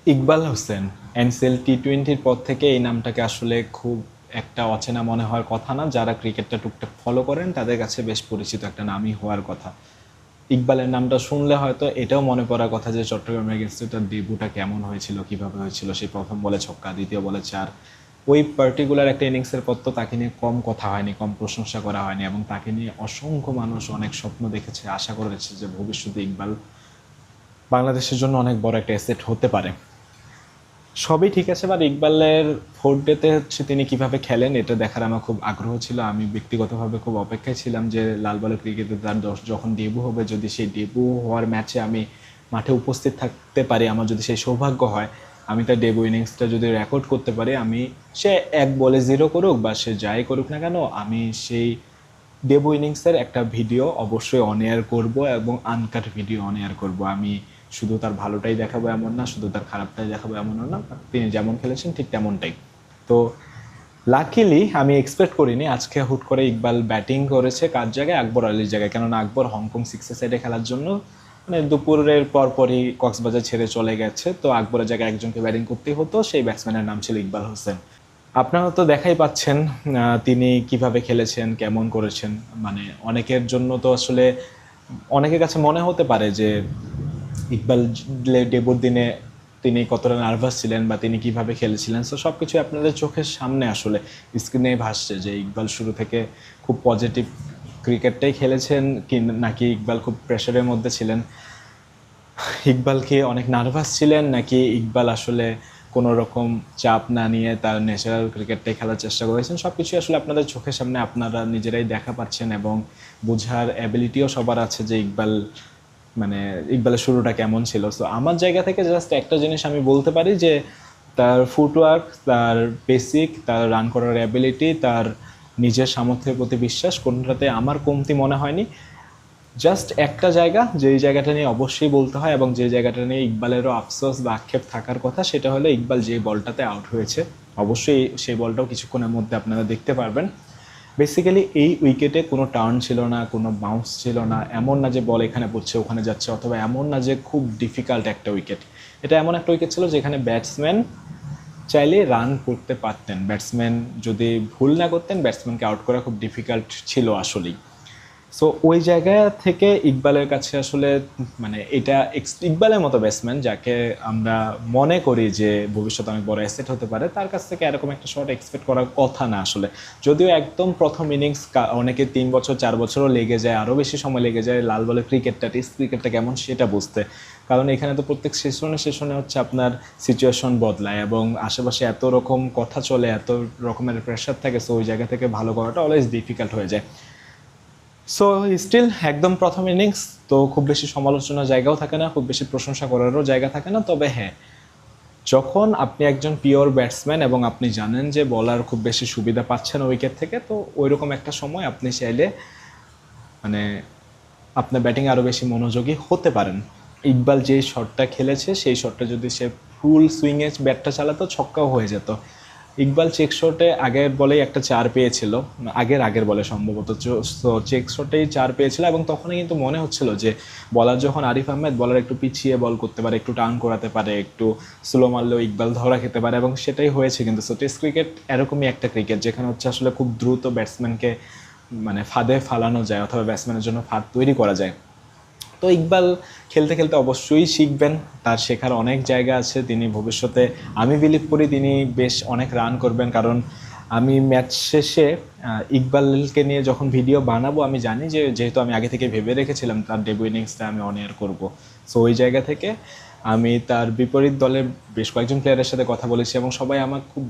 Iqbal Hossain NCL টি-20-র পর থেকে এই নামটাকে আসলে খুব একটা অচেনা মনে হওয়ার কথা না। যারা ক্রিকেটটা টুকটাক ফলো করেন তাদের কাছে বেশ পরিচিত একটা নামই হওয়ার কথা। ইকবালের নামটা শুনলে হয়তো এটাও মনে পড়ার কথা যে চট্টগ্রাম এগেনস্টে তার ডেবিউটা কেমন হয়েছিল, কিভাবে হয়েছিল, সেই প্রথম বলে ছক্কা, দ্বিতীয় বলে চার। ওই পার্টিকুলার একটা ইনিংসের পর তো তাকে নিয়ে কম কথা হয়নি, কম প্রশংসা করা হয়নি, এবং তাকে নিয়ে অসংখ্য মানুষ অনেক স্বপ্ন দেখেছে, আশা করেছে যে ভবিষ্যতে ইকবাল বাংলাদেশের জন্য অনেক বড় একটা অ্যাসেট হতে পারে। সবই ঠিক আছে, বাট ইকবালের ফোর্থ ডেতে হচ্ছে তিনি কিভাবে খেলেন এটা দেখার আমার খুব আগ্রহ ছিল। আমি ব্যক্তিগতভাবে খুব অপেক্ষায় ছিলাম যে লাল বলের ক্রিকেটে তার যখন ডেবু হবে, যদি সেই ডেবু হওয়ার ম্যাচে আমি মাঠে উপস্থিত থাকতে পারি, আমার যদি সেই সৌভাগ্য হয়, আমি তার ডেবু ইনিংসটা যদি রেকর্ড করতে পারি, আমি সে এক বলে জিরো করুক বা সে যাই করুক না কেন, আমি সেই ডেবু ইনিংসের একটা ভিডিও অবশ্যই অন এয়ার করবো এবং আনকাট ভিডিও অন এয়ার করবো। আমি শুধু তার ভালোটাই দেখাবো এমন না, শুধু তার খারাপটাই দেখাবো এমন না, তিনি যেমন খেলেছেন ঠিক তেমনটাই। তো লাকিলি আমি এক্সপেক্ট করিনি আজকে হুট করে ইকবাল ব্যাটিং করেছে কার জায়গায়, আকবর আলীর জায়গায়। কেননা আকবর হংকং সিক্সের সাইডে খেলার জন্য মানে দুপুরের পরপরই কক্সবাজার ছেড়ে চলে গেছে, তো আকবরের জায়গায় একজনকে ব্যাটিং করতেই হতো, সেই ব্যাটসম্যানের নাম ছিল ইকবাল হোসেন। আপনারা তো দেখাই পাচ্ছেন তিনি কিভাবে খেলেছেন, কেমন করেছেন। মানে অনেকের জন্য তো আসলে অনেকের কাছে মনে হতে পারে যে ইকবাল ডেবুর দিনে তিনি কতটা নার্ভাস ছিলেন বা তিনি কিভাবে খেলেছিলেন। সো সব কিছুই আপনাদের চোখের সামনে আসলে স্ক্রিনে ভাসছে যে ইকবাল শুরু থেকে খুব পজিটিভ ক্রিকেটটাই খেলেছেন কি নাকি ইকবাল খুব প্রেশারের মধ্যে ছিলেন, ইকবাল কি অনেক নার্ভাস ছিলেন, নাকি ইকবাল আসলে কোনো রকম চাপ না নিয়ে তার ন্যাচারাল ক্রিকেটটাই খেলার চেষ্টা করেছেন। সব কিছুই আসলে আপনাদের চোখের সামনে আপনারা নিজেরাই দেখা পাচ্ছেন, এবং বোঝার অ্যাবিলিটিও সবার আছে যে ইকবাল মানে ইকবালের শুরুটা কেমন ছিল। সো আমার জায়গা থেকে জাস্ট একটা জিনিস আমি বলতে পারি যে তার ফুটওয়ার্ক, তার বেসিক, তার রান করার অ্যাবিলিটি, তার নিজের সামর্থ্যের প্রতি বিশ্বাস, কোনটাতে আমার কমতি মনে হয়নি। জাস্ট একটা জায়গা, যেই জায়গাটা নিয়ে অবশ্যই বলতে হয় এবং যে জায়গাটা নিয়ে ইকবালেরও আফসোস বা আক্ষেপ থাকার কথা, সেটা হলো ইকবাল যে বলটাতে আউট হয়েছে। অবশ্যই সেই বলটাও কিছুক্ষণের মধ্যে আপনারা দেখতে পারবেন। বেসিক্যালি এই উইকেটে কোনো টার্ন ছিল না, কোনো বাউন্স ছিল না, এমন না যে বল এখানে পড়ছে ওখানে যাচ্ছে, অথবা এমন না যে খুব ডিফিকাল্ট একটা উইকেট। এটা এমন একটা উইকেট ছিল যেখানে ব্যাটসম্যান চাইলে রান করতে পারতেন, ব্যাটসম্যান যদি ভুল না করতেন ব্যাটসম্যানকে আউট করা খুব ডিফিকাল্ট ছিল আসলেই। সো ওই জায়গা থেকে ইকবালের কাছে আসলে মানে এটা ইকবালের মতো ব্যাটসম্যান যাকে আমরা মনে করি যে ভবিষ্যতে অনেক বড় অ্যাসেট হতে পারে, তার কাছ থেকে এরকম একটা শট এক্সপেক্ট করার কথা না আসলে। যদিও একদম প্রথম ইনিংস, অনেকে 3 বছর 4 বছরও লেগে যায়, আরও বেশি সময় লেগে যায় লাল বলের ক্রিকেটটা, টেস্ট ক্রিকেটটা কেমন সেটা বুঝতে। কারণ এখানে তো প্রত্যেক সেশনে সেশনে হচ্ছে আপনার সিচুয়েশন বদলায় এবং আশেপাশে এত রকম কথা চলে, এত রকমের প্রেশার থাকে। সো ওই জায়গা থেকে ভালো করাটা অলওয়েজ ডিফিকাল্ট হয়ে যায়। সো স্টিল একদম প্রথম ইনিংস তো খুব বেশি সমালোচনার জায়গাও থাকে না, খুব বেশি প্রশংসা করারও জায়গা থাকে না। তবে হ্যাঁ, যখন আপনি একজন পিওর ব্যাটসম্যান এবং আপনি জানেন যে বলার খুব বেশি সুবিধা পাচ্ছেন উইকেট থেকে, তো ওইরকম একটা সময় আপনি চাইলে মানে আপনার ব্যাটিং আরও বেশি মনোযোগী হতে পারেন। ইকবাল যে শটটা খেলেছে সেই শটটা যদি সে ফুল সুইংয়ে ব্যাটটা চালাতো, ছক্কাও হয়ে যেত। ইকবাল চেক শটে আগের বলেই একটা চার পেয়েছিল, আগের বলে সম্ভবত, তো চেক শটেই চার পেয়েছিল, এবং তখনই কিন্তু মনে হচ্ছিল যে বলার যখন আরিফ আহমেদ বলার একটু পিছিয়ে বল করতে পারে, একটু টার্ন করাতে পারে, একটু স্লো মারলেও ইকবাল ধরা খেতে পারে, এবং সেটাই হয়েছে কিন্তু। সো টেস্ট ক্রিকেট এরকমই একটা ক্রিকেট যেখানে হচ্ছে আসলে খুব দ্রুত ব্যাটসম্যানকে মানে ফাঁদে ফালানো যায় অথবা ব্যাটসম্যানের জন্য ফাঁদ তৈরি করা যায়। তো ইকবাল খেলতে খেলতে অবশ্যই শিখবেন, তার শেখার অনেক জায়গা আছে। তিনি ভবিষ্যতে আমি বিলিভ করি তিনি বেশ অনেক রান করবেন, কারণ আমি ম্যাচ শেষে ইকবালকে নিয়ে যখন ভিডিও বানাবো, আমি জানি যে যেহেতু আমি আগে থেকে ভেবে রেখেছিলাম তার ডেবু ইনিংসটা আমি অন এয়ার করবো। সো ওই জায়গা থেকে আমি তার বিপরীত দলের বেশ কয়েকজন প্লেয়ারের সাথে কথা বলেছি এবং সবাই আমার খুব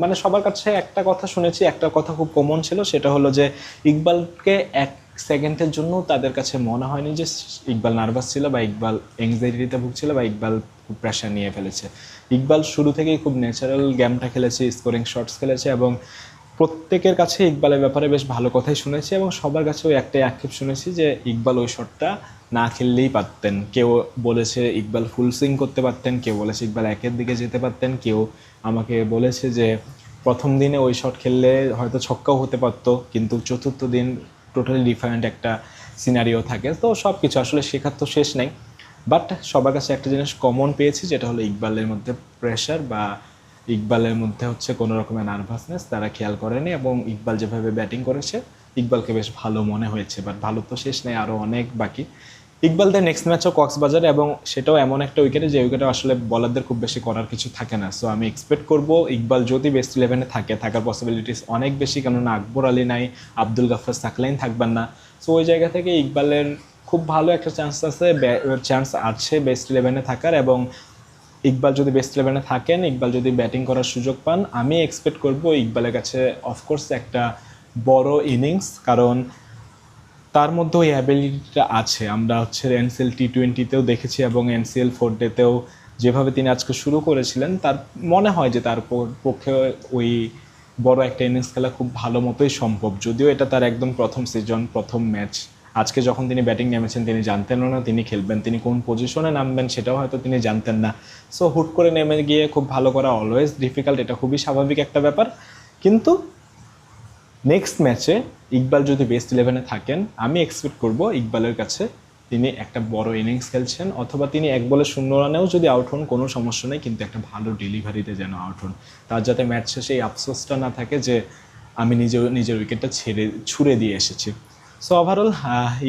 মানে সবার কাছে একটা কথা শুনেছি, একটা কথা খুব কমন ছিল, সেটা হলো যে ইকবালকে এক সেকেন্ডের জন্য তাদের কাছে মনে হয়নি যে ইকবাল নার্ভাস ছিল বা ইকবাল এংজাইটিতে ভুগছিল বা ইকবাল খুব প্রেশার নিয়ে ফেলেছে। ইকবাল শুরু থেকেই খুব ন্যাচারাল গেমটা খেলেছে, স্কোরিং শটস খেলেছে, এবং প্রত্যেকের কাছে ইকবালের ব্যাপারে বেশ ভালো কথাই শুনেছি, এবং সবার কাছে ওই একটাই আক্ষেপ শুনেছি যে ইকবাল ওই শটটা না খেললেই পারতেন। কেউ বলেছে ইকবাল ফুল সুইং করতে পারতেন, কেউ বলেছে ইকবাল একের দিকে যেতে পারতেন, কেউ আমাকে বলেছে যে প্রথম দিনে ওই শট খেললে হয়তো ছক্কাও হতে পারতো, কিন্তু চতুর্থ দিন টোটালি ডিফারেন্ট একটা সিনারিও থাকে। তো সব কিছু আসলে শেখার তো শেষ নেই। বাট সবার কাছে একটা জিনিস কমন পেয়েছি, যেটা হলো ইকবালের মধ্যে প্রেশার বা ইকবালের মধ্যে হচ্ছে কোনো রকমের নার্ভাসনেস তারা খেয়াল করেনি, এবং ইকবাল যেভাবে ব্যাটিং করেছে ইকবালকে বেশ ভালো মনে হয়েছে। বাট ভালো তো শেষ নেই, আরও অনেক বাকি। ইকবালদের নেক্সট ম্যাচও কক্সবাজারে, এবং সেটাও এমন একটা উইকেটে যে উইকেটে আসলে বলারদের খুব বেশি করার কিছু থাকে না। সো আমি এক্সপেক্ট করব ইকবাল যদি বেস্ট ইলেভেনে থাকে, থাকার পসিবিলিটিস অনেক বেশি, কেননা আকবর আলী নাই, আব্দুল গাফফার সাকলাইন থাকবেন না। সো ওই জায়গা থেকে ইকবালের খুব ভালো একটা চান্স আছে বেস্ট ইলেভেনে থাকার। এবং ইকবাল যদি বেস্ট ইলেভেনে থাকেন, ইকবাল যদি ব্যাটিং করার সুযোগ পান, আমি এক্সপেক্ট করব ইকবালের কাছে অফকোর্স একটা বড় ইনিংস, কারণ তার মধ্যে ওই অ্যাবিলিটিটা আছে। আমরা হচ্ছে এনসিএল টি20তেও দেখেছি, এবং এনসিএল 4 ডেতেও যেভাবে তিনি আজকে শুরু করেছিলেন, তার মনে হয় যে তার পক্ষে ওই বড় একটা ইনিংস খেলা খুব ভালো মতোই সম্ভব। যদিও এটা তার একদম প্রথম সিজন, প্রথম ম্যাচ। আজকে যখন তিনি ব্যাটিং নেমেছেন তিনি জানতেনও না তিনি খেলবেন, তিনি কোন পজিশনে নামবেন সেটাও হয়তো তিনি জানতেন না। সো হুট করে নেমে গিয়ে খুব ভালো করা অলওয়েজ ডিফিকাল্ট, এটা খুবই স্বাভাবিক একটা ব্যাপার। কিন্তু নেক্সট ম্যাচে ইকবাল যদি বেস্ট ইলেভেনে থাকেন, আমি এক্সপেক্ট করব ইকবালের কাছে তিনি একটা বড় ইনিংস খেলছেন, অথবা তিনি 1 বলে 0 রানেও যদি আউট হন কোনো সমস্যা নেই, কিন্তু একটা ভালো ডেলিভারিতে যেন আউট হন। তার যাতে ম্যাচ শেষে এই আফসোসটা না থাকে যে আমি নিজের উইকেটটা ছুড়ে দিয়ে এসেছি। সো ওভারঅল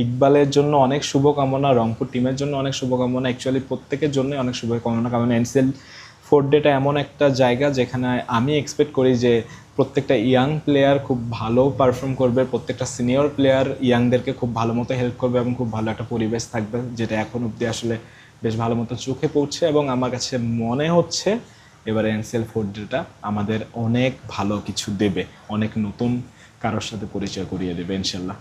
ইকবালের জন্য অনেক শুভকামনা, রংপুর টিমের জন্য অনেক শুভকামনা, অ্যাকচুয়ালি প্রত্যেকের জন্যই অনেক শুভকামনা। কারণ এনসিএল 4 ডেটা এমন একটা জায়গা যেখানে আমি এক্সপেক্ট করি যে প্রত্যেকটা ইয়াং প্লেয়ার খুব ভালো পারফর্ম করবে, প্রত্যেকটা সিনিয়র প্লেয়ার ইয়াংদেরকে খুব ভালো মতো হেল্প করবে, এবং খুব ভালো একটা পরিবেশ থাকবে, যেটা এখন অবধি আসলে বেশ ভালো মতো চোখে পড়ছে। এবং আমার কাছে মনে হচ্ছে এবারে এনসিএল 4 ডেটা আমাদের অনেক ভালো কিছু দেবে, অনেক নতুন কারোর সাথে পরিচয় করিয়ে দেবে ইনশাল্লাহ।